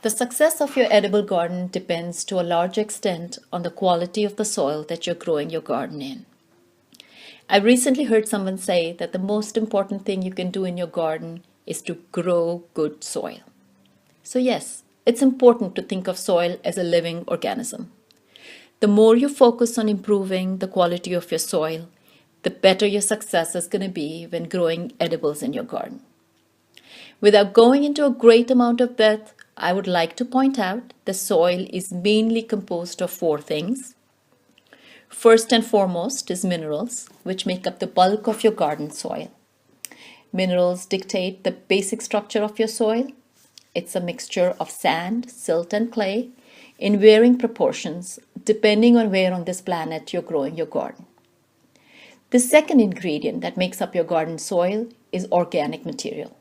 The success of your edible garden depends to a large extent on the quality of the soil that you're growing your garden in. I recently heard someone say that the most important thing you can do in your garden is to grow good soil. So yes, it's important to think of soil as a living organism. The more you focus on improving the quality of your soil, the better your success is going to be when growing edibles in your garden. Without going into a great amount of depth, I would like to point out the soil is mainly composed of four things. First and foremost is minerals, which make up the bulk of your garden soil. Minerals dictate the basic structure of your soil. It's a mixture of sand, silt, and clay in varying proportions, depending on where on this planet you're growing your garden. The second ingredient that makes up your garden soil is organic material.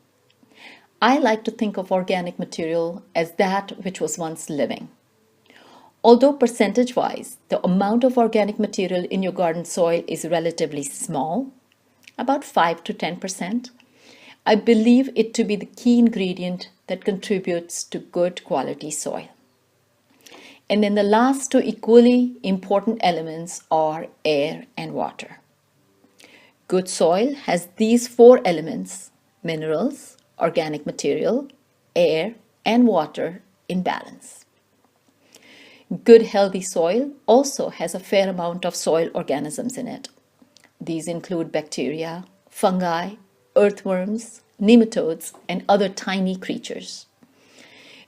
I like to think of organic material as that which was once living. Although percentage-wise, the amount of organic material in your garden soil is relatively small, about 5 to 10%, I believe it to be the key ingredient that contributes to good quality soil. And then the last two equally important elements are air and water. Good soil has these four elements: minerals, organic material, air, and water in balance. Good healthy soil also has a fair amount of soil organisms in it. These include bacteria, fungi, earthworms, nematodes, and other tiny creatures.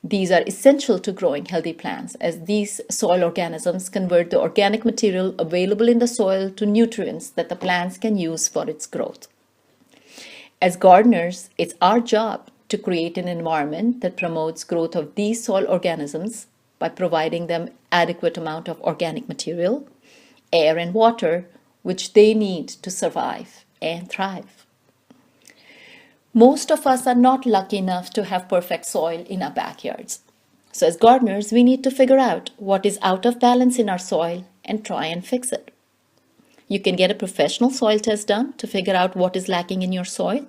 These are essential to growing healthy plants, as these soil organisms convert the organic material available in the soil to nutrients that the plants can use for its growth. As gardeners, it's our job to create an environment that promotes growth of these soil organisms by providing them adequate amount of organic material, air, and water, which they need to survive and thrive. Most of us are not lucky enough to have perfect soil in our backyards. So as gardeners, we need to figure out what is out of balance in our soil and try and fix it. You can get a professional soil test done to figure out what is lacking in your soil.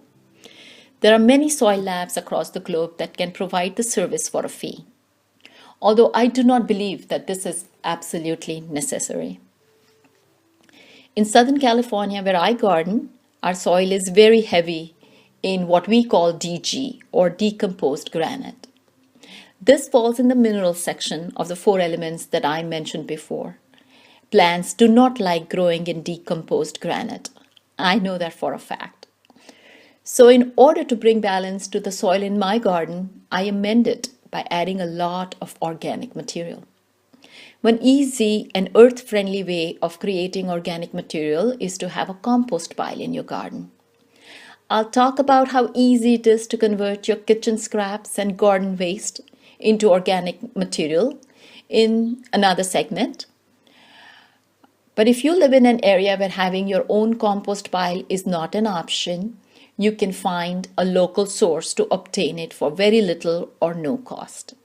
There are many soil labs across the globe that can provide the service for a fee, although I do not believe that this is absolutely necessary. In Southern California, where I garden, our soil is very heavy in what we call DG, or decomposed granite. This falls in the mineral section of the four elements that I mentioned before. Plants do not like growing in decomposed granite. I know that for a fact. So in order to bring balance to the soil in my garden, I amend it by adding a lot of organic material. One easy and earth-friendly way of creating organic material is to have a compost pile in your garden. I'll talk about how easy it is to convert your kitchen scraps and garden waste into organic material in another segment. But if you live in an area where having your own compost pile is not an option, you can find a local source to obtain it for very little or no cost.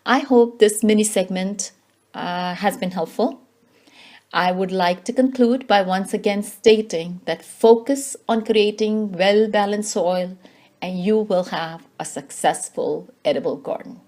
I hope this mini segment has been helpful. I would like to conclude by once again stating that focus on creating well-balanced soil and you will have a successful edible garden.